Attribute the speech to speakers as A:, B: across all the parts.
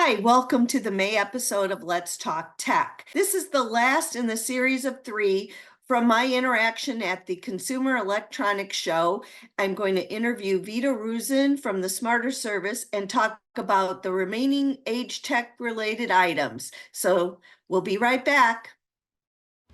A: Hi, welcome to the May episode of Let's Talk Tech. This is the last in the series of 3 from my interaction at the Consumer Electronics Show. I'm going to interview Vida Roozen from the Smarter Service and talk about the remaining age tech related items. So we'll be right back.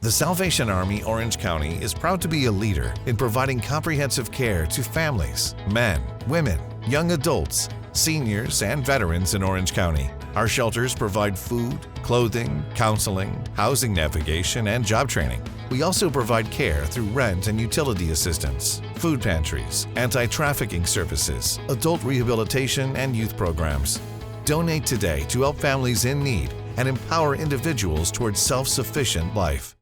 B: The Salvation Army Orange County is proud to be a leader in providing comprehensive care to families, men, women, young adults, seniors, and veterans in Orange County. Our shelters provide food, clothing, counseling, housing navigation, and job training. We also provide care through rent and utility assistance, food pantries, anti-trafficking services, adult rehabilitation, and youth programs. Donate today to help families in need and empower individuals towards self-sufficient life.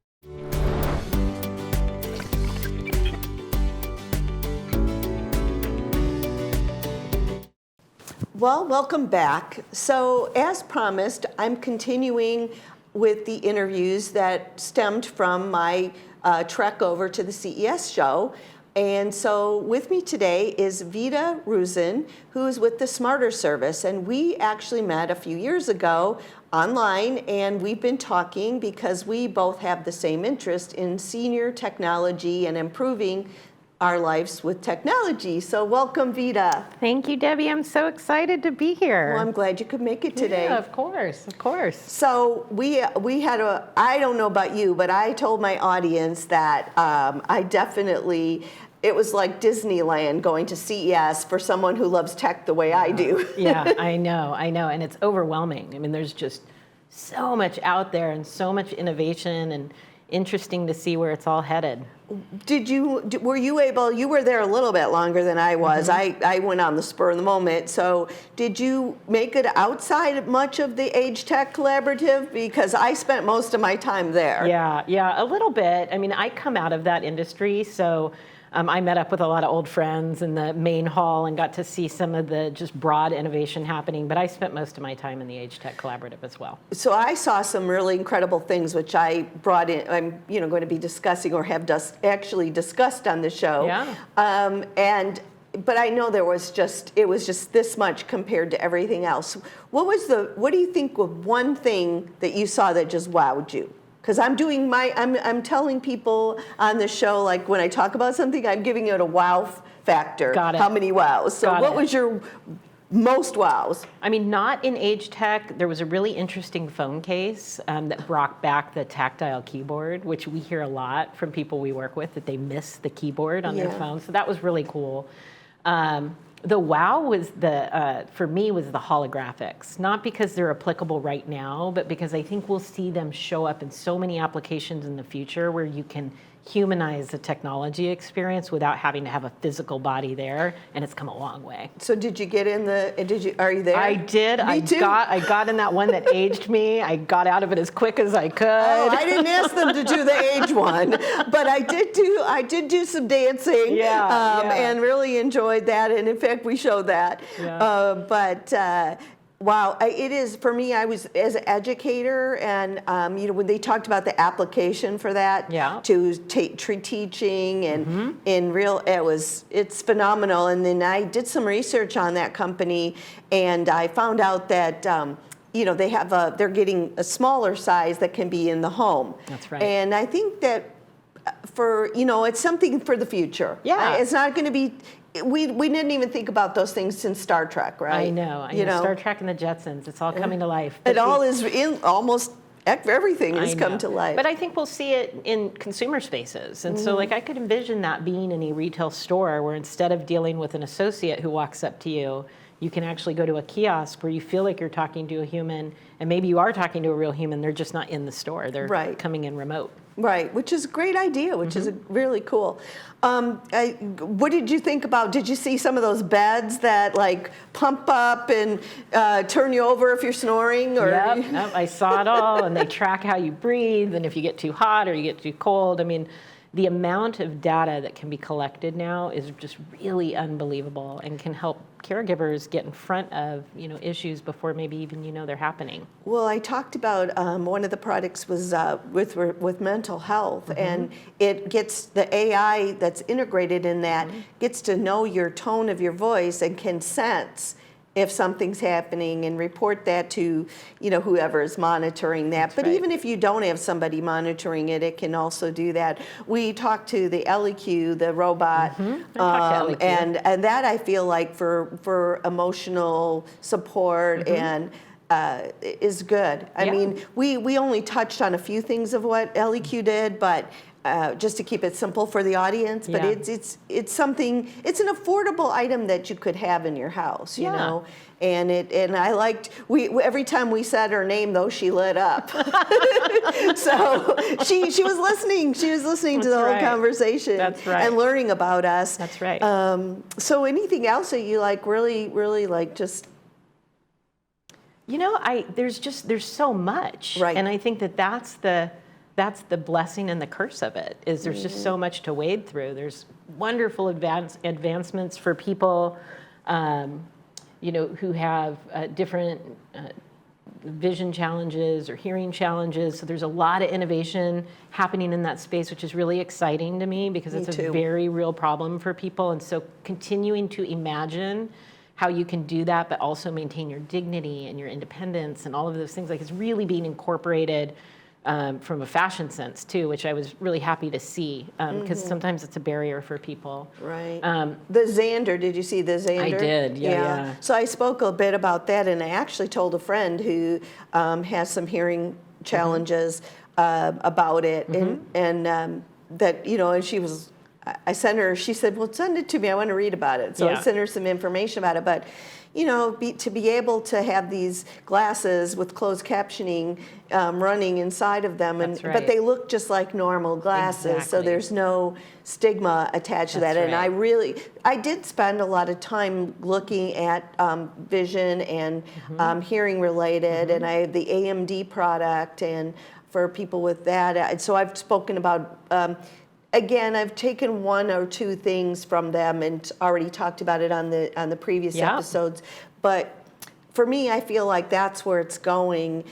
A: Well, welcome back. So as promised, I'm continuing with the interviews that stemmed from my trek over to the CES show. And so with me today is Vida Roozen, who's with the Smarter Service. And we actually met a few years ago online, and we've been talking because we both have the same interest in senior technology and improving our lives with technology. So welcome, Vida.
C: Thank you, Debbie. I'm so excited to be here.
A: Well, I'm glad you could make it today.
C: Yeah, of course, of course.
A: So we had I don't know about you, but I told my audience that I definitely, it was like Disneyland going to CES for someone who loves tech the way I do.
C: Yeah, I know, and it's overwhelming. I mean, there's just so much out there and so much innovation, and interesting to see where it's all headed.
A: Were you able, you were there a little bit longer than I was. Mm-hmm. I went on the spur of the moment. So did you make it outside much of the Age Tech Collaborative? Because I spent most of my time there.
C: Yeah, a little bit. I mean, I come out of that industry, so I met up with a lot of old friends in the main hall and got to see some of the just broad innovation happening, but I spent most of my time in the Age Tech Collaborative as well.
A: So I saw some really incredible things which I brought in, I'm going to be discussing or have actually discussed on the show.
C: Yeah.
A: But I know it was just this much compared to everything else. What do you think was one thing that you saw that just wowed you? Because I'm telling people on the show, like when I talk about something, I'm giving it a wow factor.
C: Got it.
A: How many wows? So what was your most wows?
C: I mean, not in age tech. There was a really interesting phone case that brought back the tactile keyboard, which we hear a lot from people we work with, that they miss the keyboard on their phone. So that was really cool. The wow was for me was the holographics, not because they're applicable right now, but because I think we'll see them show up in so many applications in the future where you can humanize the technology experience without having to have a physical body there, and it's come a long way.
A: So did you get in are you there?
C: I did.
A: Me too.
C: I got in that one that aged me. I got out of it as quick as I could.
A: Oh, I didn't ask them to do the age one, but I did do some dancing. And really enjoyed that, and in fact we showed that. Wow, it is, for me, I was, as an educator, and when they talked about the application for that to teaching and it's phenomenal. And then I did some research on that company, and I found out that they're getting a smaller size that can be in the home.
C: That's right.
A: And I think that it's something for the future.
C: Yeah.
A: It's not going to be. We didn't even think about those things since Star Trek, right?
C: I know. Star Trek and the Jetsons, it's all coming to life.
A: It all is in almost everything has come to life.
C: But I think we'll see it in consumer spaces. And so I could envision that being in a retail store where instead of dealing with an associate who walks up to you, you can actually go to a kiosk where you feel like you're talking to a human, and maybe you are talking to a real human, they're just not in the store. They're coming in remote.
A: Right, which is a great idea, which is really cool. What did you think about, did you see some of those beds that like pump up and turn you over if you're snoring? Or?
C: Yep, I saw it all, and they track how you breathe, and if you get too hot or you get too cold. I mean, the amount of data that can be collected now is just really unbelievable and can help caregivers get in front of issues before maybe even they're happening.
A: Well, I talked about one of the products was with mental health, and it gets the AI that's integrated in that gets to know your tone of your voice and can sense if something's happening and report that to, whoever is monitoring that. But
C: right.
A: even if you don't have somebody monitoring it, it can also do that. We talked to the LEQ, the robot,
C: I talked to LEQ.
A: and that I feel like for emotional support and is good. I mean, we only touched on a few things of what LEQ did, but just to keep it simple for the audience, but it's something, it's an affordable item that you could have in your house, you know. And I liked, every time we said her name though, she lit up. So she was listening. She was listening to the whole conversation.
C: That's right.
A: And learning about us.
C: That's right.
A: So anything else that you like really like just?
C: There's so much.
A: Right.
C: And I think that's the blessing and the curse of it, is there's just so much to wade through. There's wonderful advancements for people, who have different vision challenges or hearing challenges. So there's a lot of innovation happening in that space, which is really exciting to me because it's a very real problem for people. And so continuing to imagine how you can do that, but also maintain your dignity and your independence and all of those things, like it's really being incorporated from a fashion sense too, which I was really happy to see, because sometimes it's a barrier for people.
A: Right. The Xander, did you see the Xander?
C: I did, yeah.
A: So I spoke a bit about that, and I actually told a friend who has some hearing challenges about it, and that, and she was, I sent her, she said, well, send it to me, I want to read about it. So I sent her some information about it, but to be able to have these glasses with closed captioning running inside of them, but they look just like normal glasses, so there's no stigma attached to that. And I did spend a lot of time looking at vision and hearing related, and I have the AMD product, and for people with that, so I've spoken about. Again, I've taken one or two things from them and already talked about it on the previous episodes. But for me, I feel like that's where it's going.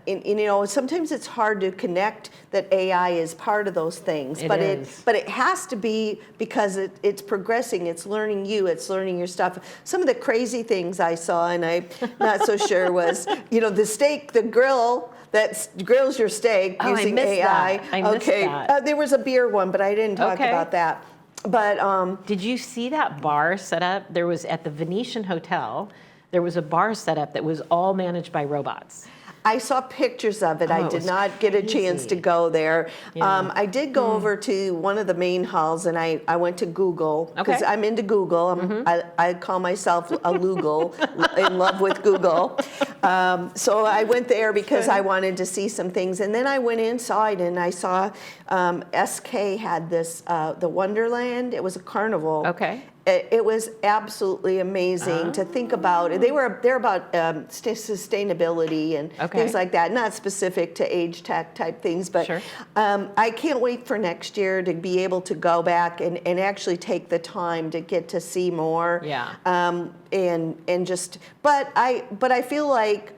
A: Sometimes it's hard to connect that AI is part of those things, but it has to be, because it's progressing, it's learning you, it's learning your stuff. Some of the crazy things I saw, and I'm not so sure, was the grill that grills your steak using AI.
C: I missed that.
A: There was a beer one, but I didn't talk about that. But
C: did you see that bar set up? There was, at the Venetian Hotel, there was a bar set up that was all managed by robots.
A: I saw pictures of it. I did not get a chance to go there. I did go over to one of the main halls, and I went to Google, because I'm into Google. I call myself a Loogle, in love with Google. So I went there because I wanted to see some things. And then I went inside, and I saw SK had this, the Wonderland. It was a carnival.
C: Okay.
A: It was absolutely amazing to think about. They're about sustainability and things like that. Not specific to age tech type things, but I can't wait for next year to be able to go back and actually take the time to get to see more. But I feel like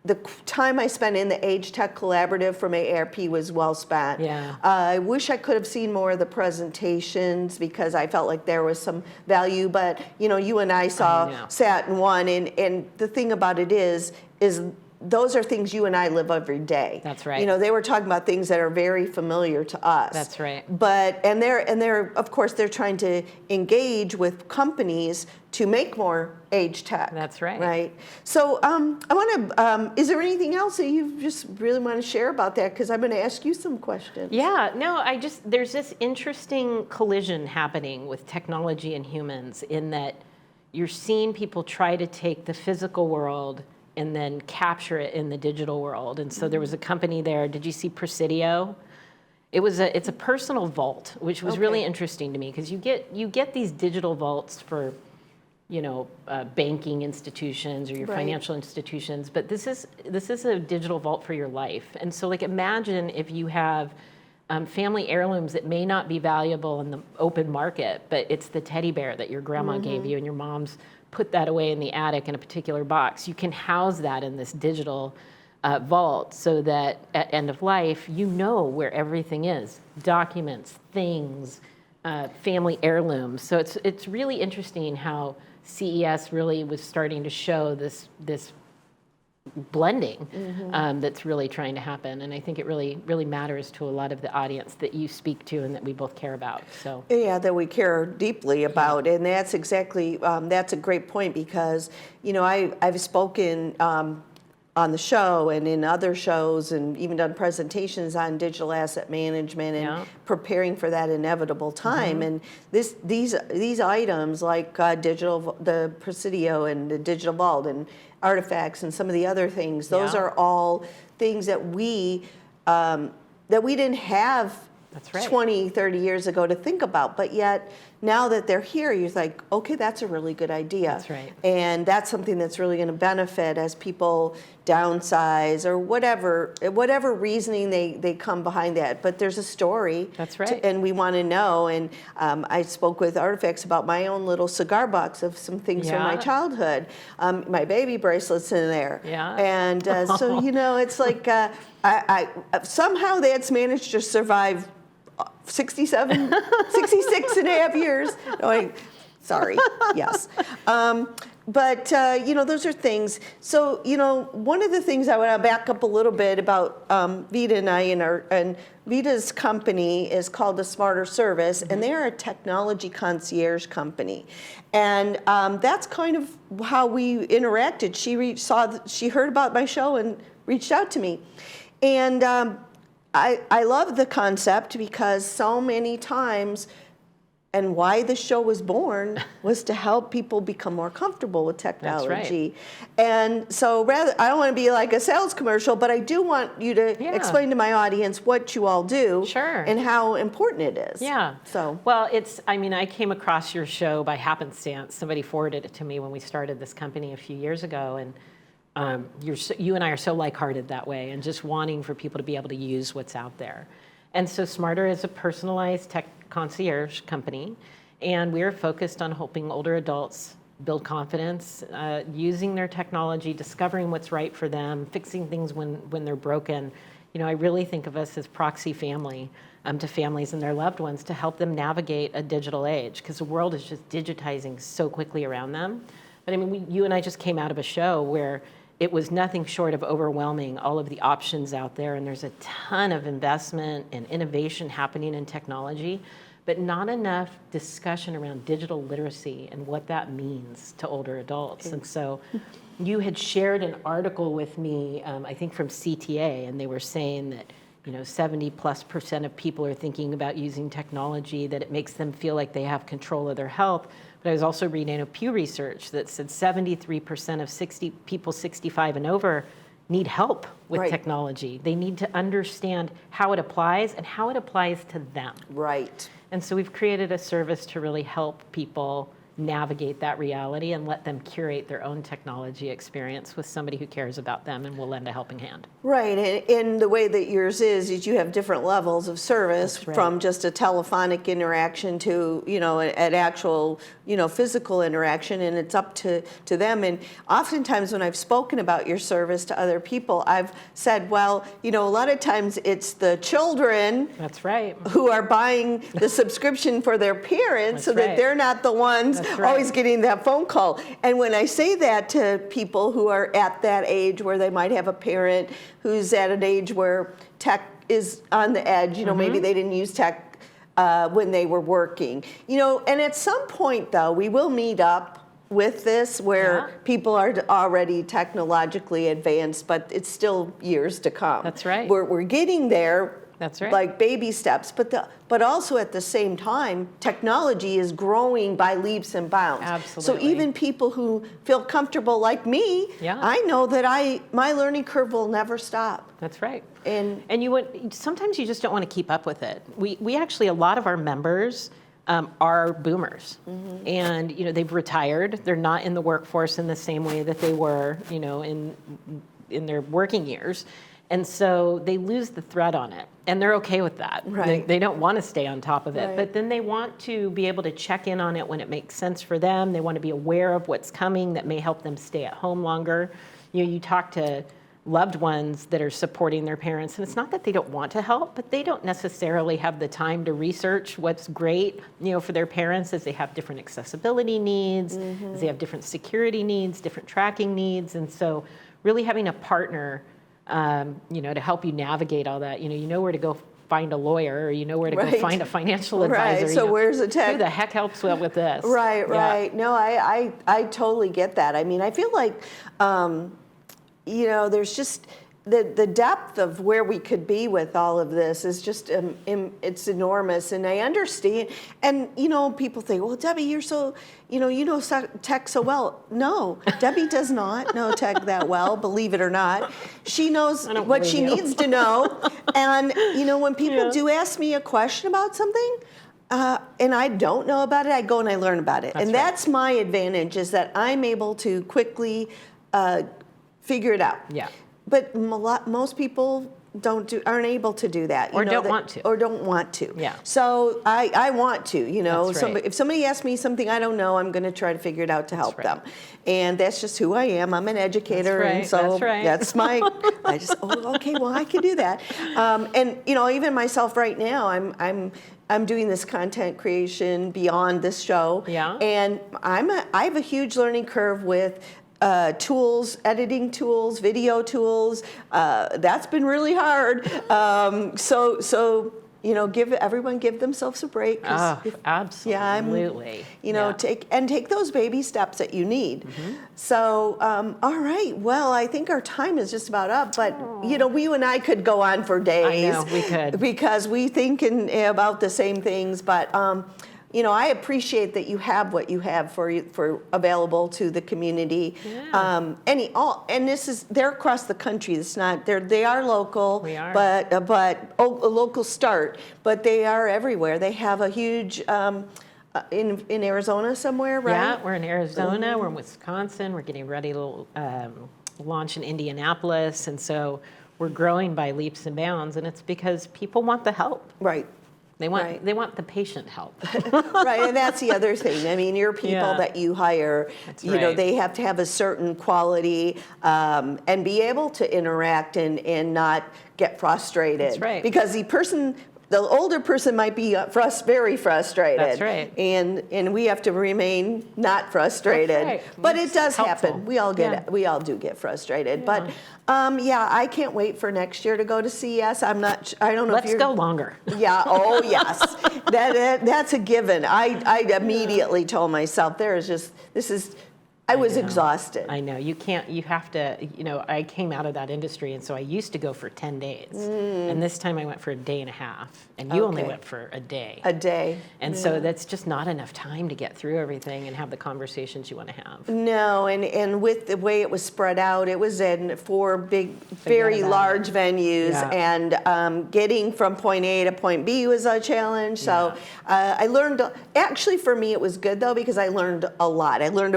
A: the time I spent in the Age Tech Collaborative from AARP was well spent. I wish I could have seen more of the presentations, because I felt like there was some value, but you and I sat in one, and the thing about it is those are things you and I live every day.
C: That's right.
A: They were talking about things that are very familiar to us.
C: That's right.
A: But they're of course they're trying to engage with companies to make more age tech.
C: That's right.
A: Right. So I want to. Is there anything else that you just really want to share about that? Because I'm going to ask you some questions.
C: Yeah. No. There's this interesting collision happening with technology and humans, in that you're seeing people try to take the physical world and then capture it in the digital world. And so there was a company there. Did you see Presidio? It's a personal vault, which was really interesting to me, because you get these digital vaults for, banking institutions or your financial institutions, but this is a digital vault for your life. And so, imagine if you have family heirlooms that may not be valuable in the open market, but it's the teddy bear that your grandma gave you, and your mom's put that away in the attic in a particular box. You can house that in this digital vault, so that at end of life, where everything is: documents, things, family heirlooms. So it's really interesting how CES really was starting to show this blending that's really trying to happen, and I think it really matters to a lot of the audience that you speak to and that we both care about. So
A: yeah, that we care deeply about, and that's exactly that's a great point, because I've spoken on the show and in other shows, and even done presentations on digital asset management and preparing for that inevitable time. And these items like the Presidio and the Digital Vault and artifacts and some of the other things, those are all things that we didn't have 20, 30 years ago to think about, but yet now that they're here, you're like, okay, that's a really good idea.
C: That's right.
A: And that's something that's really going to benefit as people downsize or whatever reasoning they come behind that. But there's a story.
C: That's right.
A: And we want to know. And I spoke with Artifacts about my own little cigar box of some things from my childhood. My baby bracelet's in there.
C: Yeah.
A: And so, it's like I somehow that's managed to survive 66 and a half years. No, sorry, yes. But those are things. So, one of the things I want to back up a little bit about Vida and I, and Vida's company is called the Smarter Service, and they are a technology concierge company. And that's kind of how we interacted. She heard about my show and reached out to me. And I love the concept, because so many times, and why the show was born, was to help people become more comfortable with technology.
C: That's right.
A: And so I don't want to be like a sales commercial, but I do want you to explain to my audience what you all do and how important it is.
C: Yeah.
A: So,
C: well, I came across your show by happenstance. Somebody forwarded it to me when we started this company a few years ago, and you and I are so like-hearted that way, and just wanting for people to be able to use what's out there. And so Smarter is a personalized tech concierge company, and we are focused on helping older adults build confidence, using their technology, discovering what's right for them, fixing things when they're broken. I really think of us as proxy family to families and their loved ones, to help them navigate a digital age, because the world is just digitizing so quickly around them. But you and I just came out of a show where it was nothing short of overwhelming, all of the options out there, and there's a ton of investment and innovation happening in technology, but not enough discussion around digital literacy and what that means to older adults. And so you had shared an article with me, I think from CTA, and they were saying that 70+% of people are thinking about using technology, that it makes them feel like they have control of their health. But I was also reading a Pew research that said 73% of people 65 and over need help with technology. They need to understand how it applies and how it applies to them.
A: Right.
C: And so we've created a service to really help people navigate that reality and let them curate their own technology experience with somebody who cares about them and will lend a helping hand.
A: Right, and the way that yours is you have different levels of service, from just a telephonic interaction to, an actual, physical interaction, and it's up to them. And oftentimes when I've spoken about your service to other people, I've said, well, a lot of times it's the children who are buying the subscription for their parents so that they're not the ones always getting that phone call. And when I say that to people who are at that age where they might have a parent who's at an age where tech is on the edge, maybe they didn't use tech when they were working, and at some point though, we will meet up with this where people are already technologically advanced, but it's still years to come.
C: That's right.
A: We're getting there.
C: That's right.
A: Like baby steps, but also at the same time, technology is growing by leaps and bounds.
C: Absolutely.
A: So even people who feel comfortable like me, I know that my learning curve will never stop.
C: That's right.
A: And
C: sometimes you just don't want to keep up with it. We actually, a lot of our members are boomers, and they've retired. They're not in the workforce in the same way that they were, in their working years. And so they lose the thread on it, and they're okay with that.
A: Right.
C: They don't want to stay on top of it, but then they want to be able to check in on it when it makes sense for them. They want to be aware of what's coming that may help them stay at home longer. You talk to loved ones that are supporting their parents. And it's not that they don't want to help, but they don't necessarily have the time to research what's great, for their parents, as they have different accessibility needs, as they have different security needs, different tracking needs. And so really having a partner, to help you navigate all that, you know where to go find a lawyer, or you know where to go find a financial advisor.
A: Right, so where's the tech?
C: Who the heck helps with this?
A: Right. No, I totally get that. I mean, I feel like, there's just the depth of where we could be with all of this is just, it's enormous. And I understand. And, people think, well, Debbie, you're so, you know tech so well. No, Debbie does not know tech that well, believe it or not. She knows what she needs to know. And, when people do ask me a question about something, and I don't know about it, I go and I learn about it. That's my advantage, is that I'm able to quickly figure it out.
C: Yeah.
A: But most people aren't able to do that.
C: Or don't want to.
A: Or don't want to.
C: Yeah.
A: So I want to,
C: That's right.
A: if somebody asks me something I don't know, I'm going to try to figure it out to help them. And that's just who I am. I'm an educator.
C: That's right.
A: And so
C: that's
A: I just, okay, well, I can do that. And, even myself right now, I'm doing this content creation beyond this show.
C: Yeah.
A: And I have a huge learning curve with tools, editing tools, video tools. That's been really hard. So give themselves a break.
C: Absolutely.
A: Take those baby steps that you need. So, all right. Well, I think our time is just about up. But you and I could go on for days.
C: I know, we could,
A: because we think about the same things. But I appreciate that you have what you have for available to the community.
C: Yeah.
A: And they're across the country. It's not they are local.
C: We are.
A: But a local start. But they are everywhere. They have a huge in Arizona somewhere, right?
C: Yeah, we're in Arizona. We're in Wisconsin. We're getting ready to launch in Indianapolis, and so we're growing by leaps and bounds. And it's because people want the help.
A: Right.
C: They want the patient help.
A: Right, and that's the other thing. I mean, your people that you hire, they have to have a certain quality and be able to interact and not get frustrated.
C: That's right.
A: Because the older person might be very frustrated.
C: That's right.
A: And we have to remain not frustrated.
C: That's right.
A: But it does
C: helpful.
A: happen. We all do get frustrated. Yeah. But I can't wait for next year to go to CES. I don't know
C: Let's go longer.
A: Yeah, oh yes. That's a given. I immediately told myself I was exhausted.
C: I know. You have to, I came out of that industry, and so I used to go for 10 days. And this time I went for a day and a half, and you only went for a day.
A: A day.
C: And so that's just not enough time to get through everything and have the conversations you want to have.
A: No, and with the way it was spread out, it was in 4 big, very large venues, and getting from point A to point B was a challenge. So I learned, actually for me it was good though, because I learned a lot. I learned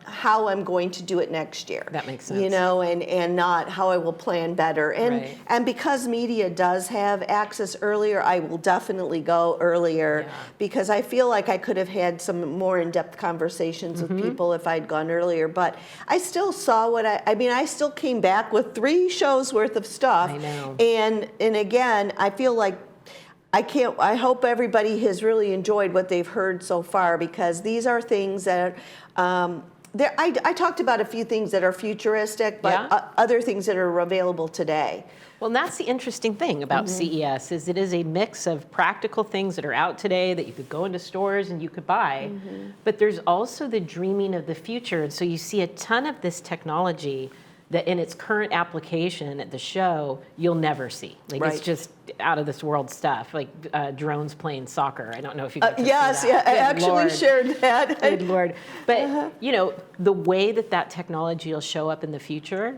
A: how I'm going to do it next year.
C: That makes sense.
A: And not how I will plan better. And because media does have access earlier, I will definitely go earlier, because I feel like I could have had some more in-depth conversations with people if I'd gone earlier. But I still saw I still came back with 3 shows worth of stuff.
C: I know.
A: And again, I feel like I hope everybody has really enjoyed what they've heard so far, because these are things that I talked about a few things that are futuristic, but other things that are available today.
C: Well, and that's the interesting thing about CES, is it is a mix of practical things that are out today that you could go into stores and you could buy, but there's also the dreaming of the future. And so you see a ton of this technology that in its current application at the show, you'll never see. It's just out of this world stuff, like drones playing soccer. I don't know if you got to see that.
A: I actually shared that.
C: Good Lord. But, the way that technology will show up in the future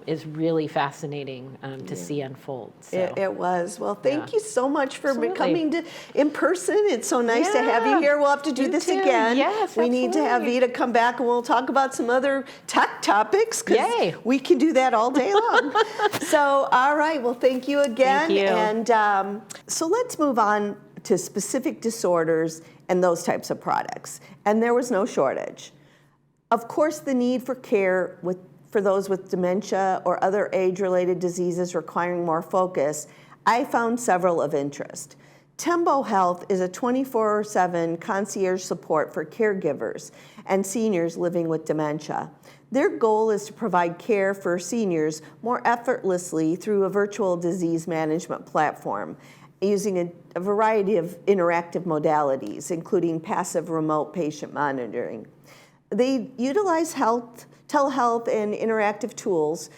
C: is really fascinating to see unfold. So.
A: It was. Well, thank you so much for coming in person. It's so nice to have you here. We'll have to do this again.
C: Yes,
A: we need to have Vida come back, and we'll talk about some other tech topics, because we can do that all day long. So, all right. Well, thank you again.
C: Thank you.
A: And so let's move on to specific disorders and those types of products. And there was no shortage. Of course, the need for care for those with dementia or other age-related diseases requiring more focus, I found several of interest. Tembo Health is a 24/7 concierge support for caregivers and seniors living with dementia. Their goal is to provide care for seniors more effortlessly through a virtual disease management platform using a variety of interactive modalities, including passive remote patient monitoring. They utilize telehealth and interactive tools.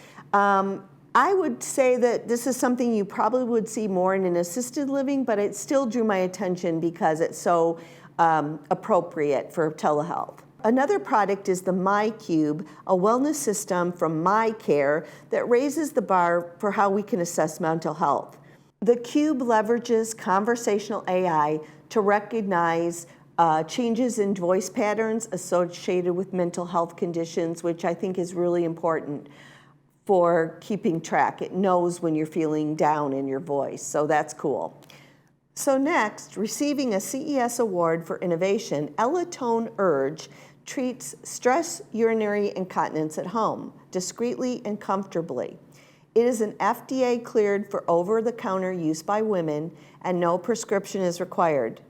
A: I would say that this is something you probably would see more in an assisted living, but it still drew my attention because it's so appropriate for telehealth. Another product is the MyCube, a wellness system from MyCare that raises the bar for how we can assess mental health. The Cube leverages conversational AI to recognize changes in voice patterns associated with mental health conditions, which I think is really important for keeping track. It knows when you're feeling down in your voice, so that's cool. So next, receiving a CES award for innovation, Ellatone Urge treats stress urinary incontinence at home, discreetly and comfortably. It is an FDA cleared for over-the-counter use by women and no prescription is required.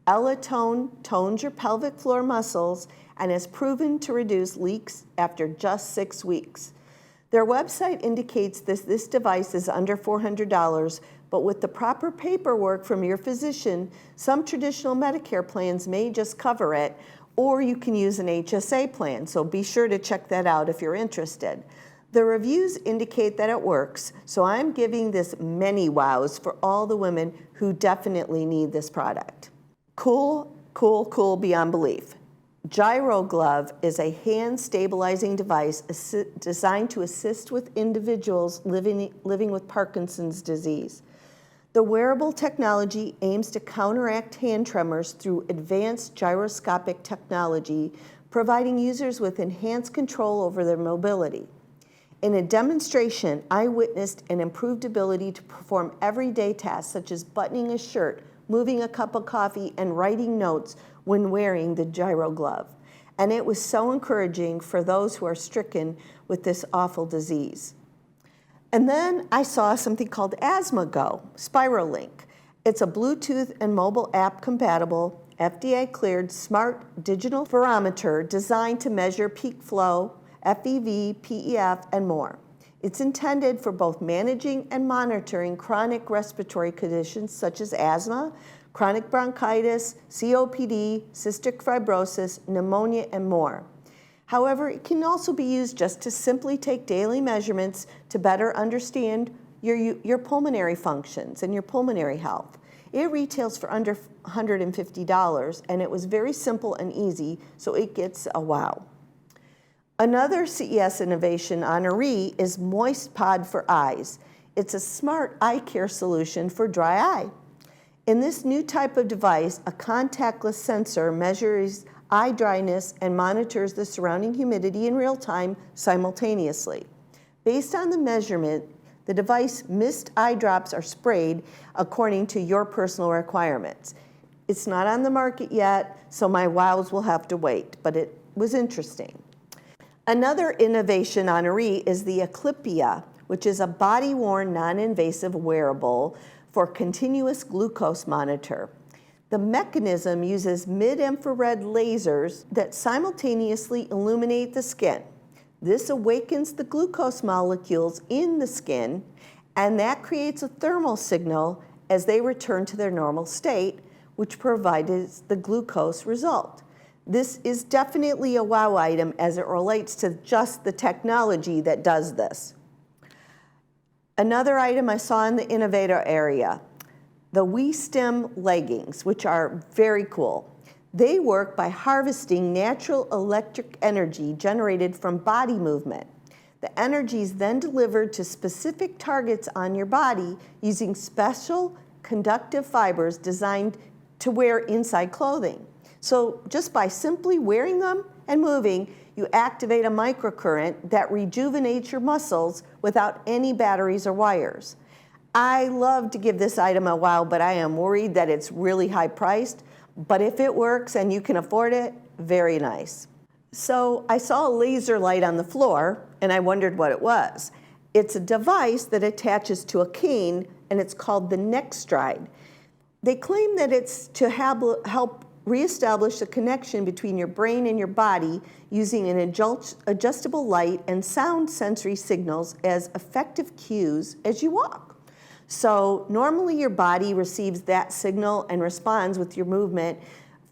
A: Ellatone tones your pelvic floor muscles and is proven to reduce leaks after just 6 weeks. Their website indicates this device is under $400, but with the proper paperwork from your physician, some traditional Medicare plans may just cover it, or you can use an HSA plan, so be sure to check that out if you're interested. The reviews indicate that it works, so I'm giving this many wows for all the women who definitely need this product. Cool, cool, cool beyond belief. Gyro Glove is a hand-stabilizing device designed to assist with individuals living with Parkinson's disease. The wearable technology aims to counteract hand tremors through advanced gyroscopic technology, providing users with enhanced control over their mobility. In a demonstration, I witnessed an improved ability to perform everyday tasks such as buttoning a shirt, moving a cup of coffee, and writing notes when wearing the Gyro Glove. And it was so encouraging for those who are stricken with this awful disease. And then I saw something called Asthma Go, SpiralLink. It's a Bluetooth and mobile app compatible, FDA cleared smart digital barometer designed to measure peak flow, FEV, PEF, and more. It's intended for both managing and monitoring chronic respiratory conditions such as asthma, chronic bronchitis, COPD, cystic fibrosis, pneumonia, and more. However, it can also be used just to simply take daily measurements to better understand your pulmonary functions and your pulmonary health. It retails for under $150, and it was very simple and easy, so it gets a wow. Another CES innovation honoree is Moist Pod for Eyes. It's a smart eye care solution for dry eye. In this new type of device, a contactless sensor measures eye dryness and monitors the surrounding humidity in real time simultaneously. Based on the measurement, the device mist eye drops are sprayed according to your personal requirements. It's not on the market yet, so my wows will have to wait, but it was interesting. Another innovation honoree is the Eclipia, which is a body-worn, non-invasive wearable for continuous glucose monitor. The mechanism uses mid-infrared lasers that simultaneously illuminate the skin. This awakens the glucose molecules in the skin, and that creates a thermal signal as they return to their normal state, which provides the glucose result. This is definitely a wow item as it relates to just the technology that does this. Another item I saw in the innovator area, the WeStim leggings, which are very cool. They work by harvesting natural electric energy generated from body movement. The energy is then delivered to specific targets on your body using special conductive fibers designed to wear inside clothing. So just by simply wearing them and moving, you activate a microcurrent that rejuvenates your muscles without any batteries or wires. I love to give this item a wow, but I am worried that it's really high priced. But if it works and you can afford it, very nice. So I saw a laser light on the floor, and I wondered what it was. It's a device that attaches to a cane, and it's called the Nexstride. They claim that it's to help reestablish the connection between your brain and your body using an adjustable light and sound sensory signals as effective cues as you walk. So normally your body receives that signal and responds with your movement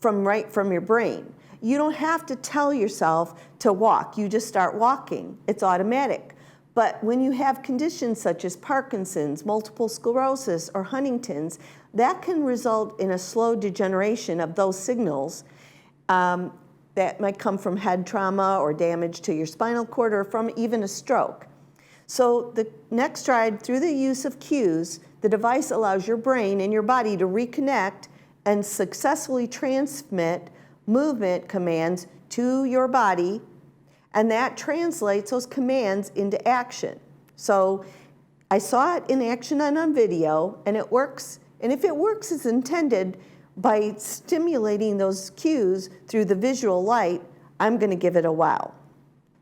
A: right from your brain. You don't have to tell yourself to walk. You just start walking. It's automatic. But when you have conditions such as Parkinson's, multiple sclerosis, or Huntington's, that can result in a slow degeneration of those signals that might come from head trauma or damage to your spinal cord or from even a stroke. So the Nexstride, through the use of cues, the device allows your brain and your body to reconnect and successfully transmit movement commands to your body, and that translates those commands into action. So I saw it in action on video, and it works. And if it works as intended by stimulating those cues through the visual light, I'm going to give it a wow.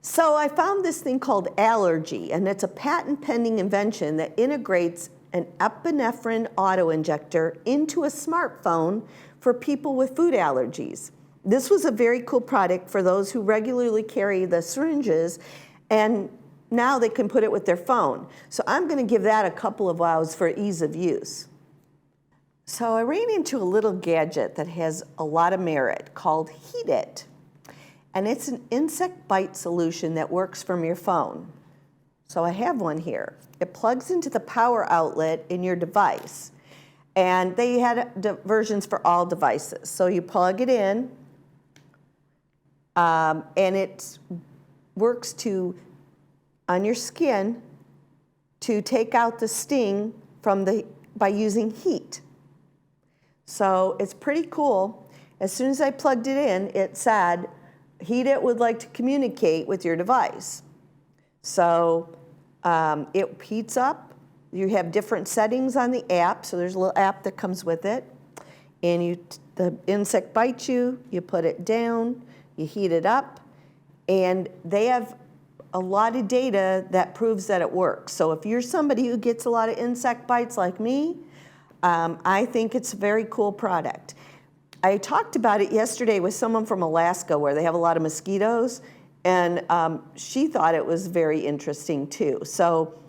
A: So I found this thing called Allergy, and it's a patent-pending invention that integrates an epinephrine auto-injector into a smartphone for people with food allergies. This was a very cool product for those who regularly carry the syringes, and now they can put it with their phone. So I'm going to give that a couple of wows for ease of use. So I ran into a little gadget that has a lot of merit called Heat It. And it's an insect bite solution that works from your phone. So I have one here. It plugs into the power outlet in your device. And they had versions for all devices. So you plug it in, and it works on your skin to take out the sting by using heat. So it's pretty cool. As soon as I plugged it in, it said, Heat It would like to communicate with your device. So it heats up. You have different settings on the app. So there's a little app that comes with it. And the insect bites you, you put it down, you heat it up. And they have a lot of data that proves that it works. So if you're somebody who gets a lot of insect bites like me, I think it's a very cool product. I talked about it yesterday with someone from Alaska where they have a lot of mosquitoes, and she thought it was very interesting too. So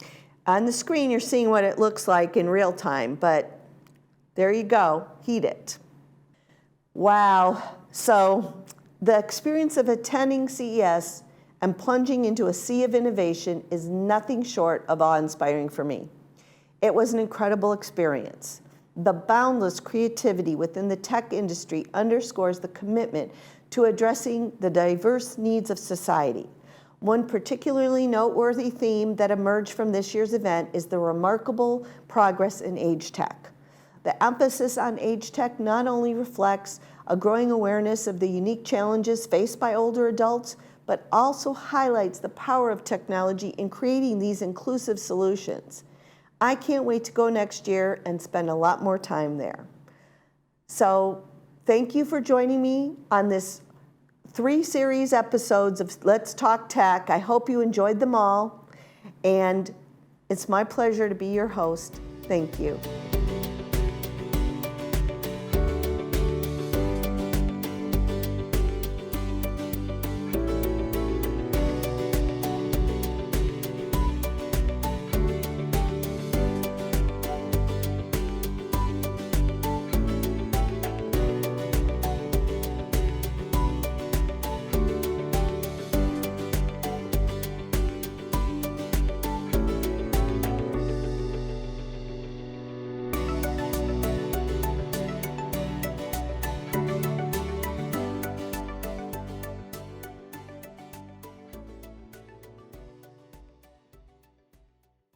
A: on the screen, you're seeing what it looks like in real time, but there you go, Heat It. Wow, so the experience of attending CES and plunging into a sea of innovation is nothing short of awe-inspiring for me. It was an incredible experience. The boundless creativity within the tech industry underscores the commitment to addressing the diverse needs of society. One particularly noteworthy theme that emerged from this year's event is the remarkable progress in age tech. The emphasis on age tech not only reflects a growing awareness of the unique challenges faced by older adults, but also highlights the power of technology in creating these inclusive solutions. I can't wait to go next year and spend a lot more time there. So thank you for joining me on this 3 series episodes of Let's Talk Tech. I hope you enjoyed them all, and it's my pleasure to be your host. Thank you.